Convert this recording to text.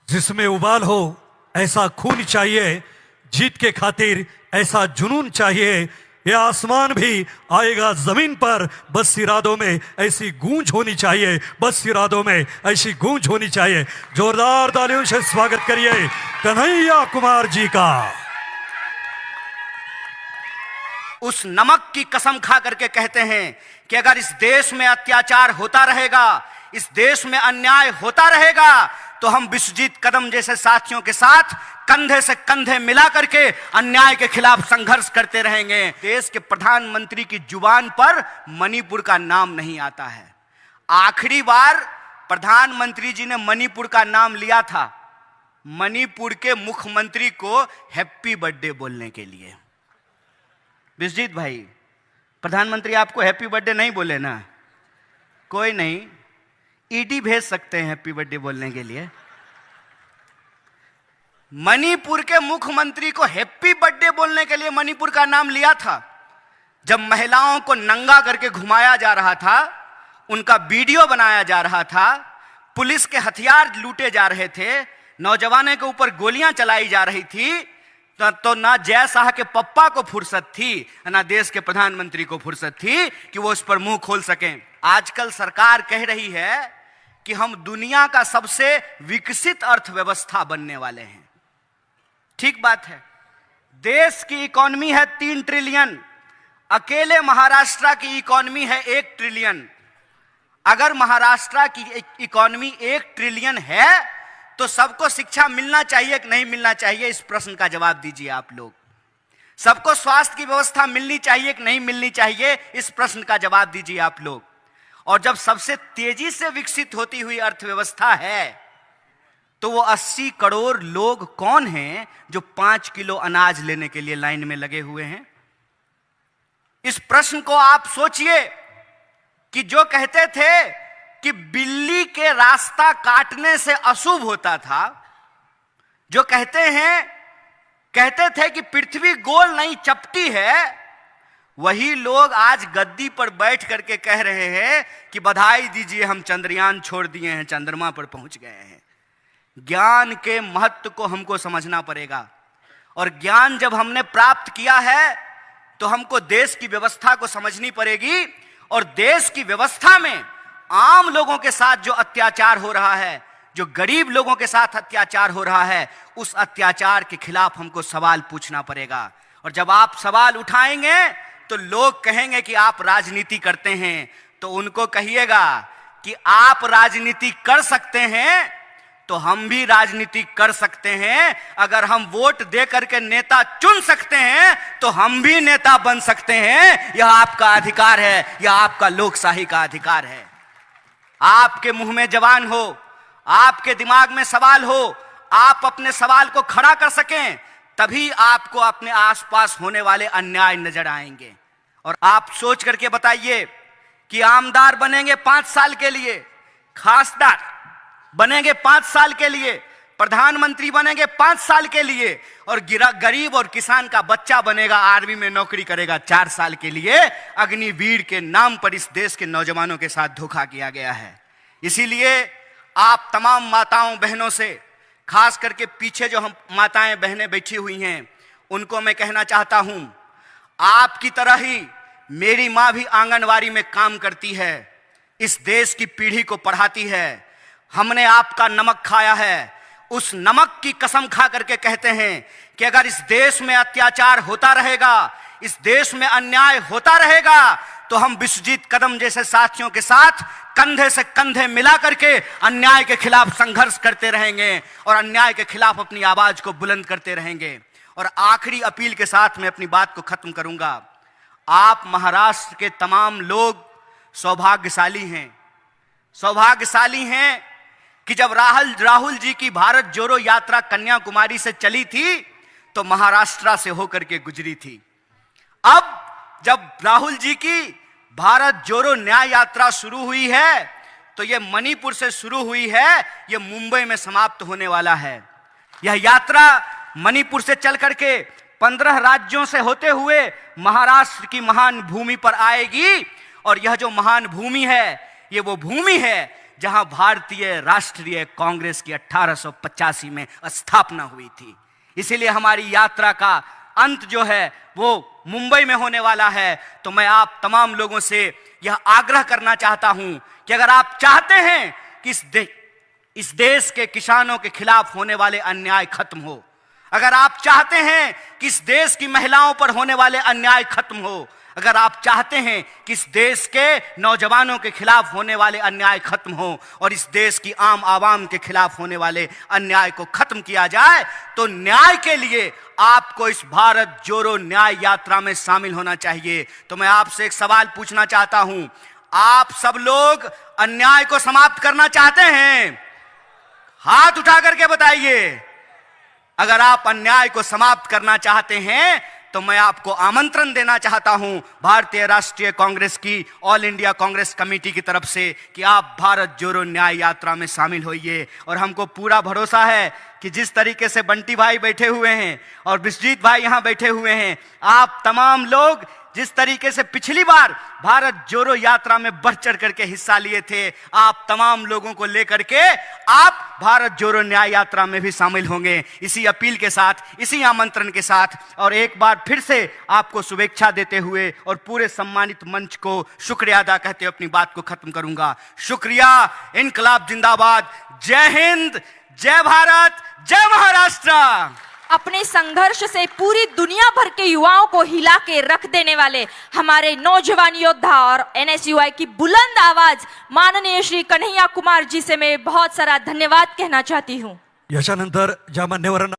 जिसमें उबाल हो ऐसा खून चाहिए, जीत के खातिर ऐसा जुनून चाहिए। ये आसमान भी आएगा जमीन पर, बस इरादों में ऐसी गूंज होनी चाहिए, बस इरादों में ऐसी गूंज होनी चाहिए। जोरदार तालियों से स्वागत करिए कन्हैया कुमार जी का। उस नमक की कसम खा करके कहते हैं कि अगर इस देश में अत्याचार होता रहेगा, इस देश में अन्याय होता रहेगा, तो हम विश्वजीत कदम जैसे साथियों के साथ कंधे से कंधे मिला करके अन्याय के खिलाफ संघर्ष करते रहेंगे। देश के प्रधानमंत्री की जुबान पर मणिपुर का नाम नहीं आता है। आखिरी बार प्रधानमंत्री जी ने मणिपुर का नाम लिया था मणिपुर के मुख्यमंत्री को हैप्पी बर्थडे बोलने के लिए। विश्वजीत भाई, प्रधानमंत्री आपको हैप्पी बर्थडे नहीं बोले ना? कोई नहीं, ईडी भेज सकते हैं हैप्पी बर्थडे बोलने के लिए। मणिपुर के मुख्यमंत्री को हैप्पी बर्थडे बोलने के लिए मणिपुर का नाम लिया था। जब महिलाओं को नंगा करके घुमाया जा रहा था, उनका वीडियो बनाया जा रहा था, पुलिस के हथियार लूटे जा रहे थे, नौजवानों के ऊपर गोलियां चलाई जा रही थी, तो ना जय शाह के पप्पा को फुर्सत थी, ना देश के प्रधानमंत्री को फुर्सत थी कि वो उस पर मुंह खोल सकें। आजकल सरकार कह रही है कि हम दुनिया का सबसे विकसित अर्थव्यवस्था बनने वाले हैं। ठीक बात है, देश की इकोनॉमी है 3 ट्रिलियन, अकेले महाराष्ट्र की इकोनॉमी है 1 ट्रिलियन। अगर महाराष्ट्र की इकोनॉमी 1 ट्रिलियन है तो सबको शिक्षा मिलना चाहिए कि नहीं मिलना चाहिए? इस प्रश्न का जवाब दीजिए आप लोग। सबको स्वास्थ्य की व्यवस्था मिलनी चाहिए कि नहीं मिलनी चाहिए? इस प्रश्न का जवाब दीजिए आप लोग। और जब सबसे तेजी से विकसित होती हुई अर्थव्यवस्था है, तो वो 80 करोड़ लोग कौन हैं जो 5 किलो अनाज लेने के लिए लाइन में लगे हुए हैं? इस प्रश्न को आप सोचिए कि जो कहते थे कि बिल्ली के रास्ता काटने से अशुभ होता था, जो कहते थे कि पृथ्वी गोल नहीं चपटी है, वही लोग आज गद्दी पर बैठ करके कह रहे हैं कि बधाई दीजिए, हम चंद्रयान छोड़ दिए हैं, चंद्रमा पर पहुंच गए हैं। ज्ञान के महत्व को हमको समझना पड़ेगा, और ज्ञान जब हमने प्राप्त किया है तो हमको देश की व्यवस्था को समझनी पड़ेगी। और देश की व्यवस्था में आम लोगों के साथ जो अत्याचार हो रहा है, जो गरीब लोगों के साथ अत्याचार हो रहा है, उस अत्याचार के खिलाफ हमको सवाल पूछना पड़ेगा। और जब आप सवाल उठाएंगे तो लोग कहेंगे कि आप राजनीति करते हैं, तो उनको कहिएगा कि आप राजनीति कर सकते हैं तो हम भी राजनीति कर सकते हैं। अगर हम वोट दे करके नेता चुन सकते हैं तो हम भी नेता बन सकते हैं। यह आपका अधिकार है, यह आपका लोकशाही का अधिकार है। आपके मुंह में जबान हो, आपके दिमाग में सवाल हो, आप अपने सवाल को खड़ा कर सकें, तभी आपको अपने आसपास होने वाले अन्याय नजर आएंगे। और आप सोच करके बताइए कि आमदार बनेंगे 5 साल के लिए, खासदार बनेंगे 5 साल के लिए, प्रधानमंत्री बनेंगे 5 साल के लिए, और गरीब और किसान का बच्चा बनेगा, आर्मी में नौकरी करेगा 4 साल के लिए। अग्निवीर के नाम पर इस देश के नौजवानों के साथ धोखा किया गया है। इसीलिए आप तमाम माताओं बहनों से, खास करके पीछे जो हम माताएं बहनें बैठी हुई हैं, उनको मैं कहना चाहता हूं, आपकी तरह ही मेरी मां भी आंगनवाड़ी में काम करती है, इस देश की पीढ़ी को पढ़ाती है। हमने आपका नमक खाया है, उस नमक की कसम खा करके कहते हैं कि अगर इस देश में अत्याचार होता रहेगा, इस देश में अन्याय होता रहेगा, तो हम विश्वजीत कदम जैसे साथियों के साथ कंधे से कंधे मिला करके अन्याय के खिलाफ संघर्ष करते रहेंगे और अन्याय के खिलाफ अपनी आवाज को बुलंद करते रहेंगे। और आखिरी अपील के साथ मैं अपनी बात को खत्म करूंगा। आप महाराष्ट्र के तमाम लोग सौभाग्यशाली हैं, सौभाग्यशाली हैं कि जब राहुल जी की भारत जोड़ो यात्रा कन्याकुमारी से चली थी तो महाराष्ट्र से होकर के गुजरी थी। अब जब राहुल जी की भारत जोड़ो न्याय यात्रा शुरू हुई है तो यह मणिपुर से शुरू हुई है, यह मुंबई में समाप्त होने वाला है। यह यात्रा मणिपुर से चल करके 15 राज्यों से होते हुए महाराष्ट्र की महान भूमि पर आएगी। और यह जो महान भूमि है, ये वो भूमि है जहां भारतीय राष्ट्रीय कांग्रेस की 1885 में स्थापना हुई थी। इसीलिए हमारी यात्रा का अंत जो है वो मुंबई में होने वाला है। तो मैं आप तमाम लोगों से यह आग्रह करना चाहता हूं कि अगर आप चाहते हैं कि इस देश के किसानों के खिलाफ होने वाले अन्याय खत्म हो, अगर आप चाहते हैं कि इस देश की महिलाओं पर होने वाले अन्याय खत्म हो, अगर आप चाहते हैं कि इस देश के नौजवानों के खिलाफ होने वाले अन्याय खत्म हो और इस देश की आम आवाम के खिलाफ होने वाले अन्याय को खत्म किया जाए, तो न्याय के लिए आपको इस भारत जोड़ो न्याय यात्रा में शामिल होना चाहिए। तो मैं आपसे एक सवाल पूछना चाहता हूं, आप सब लोग अन्याय को समाप्त करना चाहते हैं? हाथ उठा करके बताइए। अगर आप अन्याय को समाप्त करना चाहते हैं तो मैं आपको आमंत्रण देना चाहता हूं भारतीय राष्ट्रीय कांग्रेस की ऑल इंडिया कांग्रेस कमेटी की तरफ से कि आप भारत जोड़ो न्याय यात्रा में शामिल होइए। और हमको पूरा भरोसा है कि जिस तरीके से बंटी भाई बैठे हुए हैं और विश्वजीत भाई यहां बैठे हुए हैं, आप तमाम लोग जिस तरीके से पिछली बार भारत जोड़ो यात्रा में बढ़ चढ़ करके हिस्सा लिए थे, आप तमाम लोगों को लेकर के आप भारत जोड़ो न्याय यात्रा में भी शामिल होंगे। इसी अपील के साथ, इसी आमंत्रण के साथ और एक बार फिर से आपको शुभेच्छा देते हुए और पूरे सम्मानित मंच को शुक्रिया अदा कहते हुए अपनी बात को खत्म करूंगा। शुक्रिया। इनकलाब जिंदाबाद। जय हिंद, जय भारत, जय महाराष्ट्र। अपने संघर्ष से पूरी दुनिया भर के युवाओं को हिला के रख देने वाले हमारे नौजवान योद्धा और एनएसयूआई की बुलंद आवाज माननीय श्री कन्हैया कुमार जी से मैं बहुत सारा धन्यवाद कहना चाहती हूँ। याच्यानंतर ज्या मान्यवरांना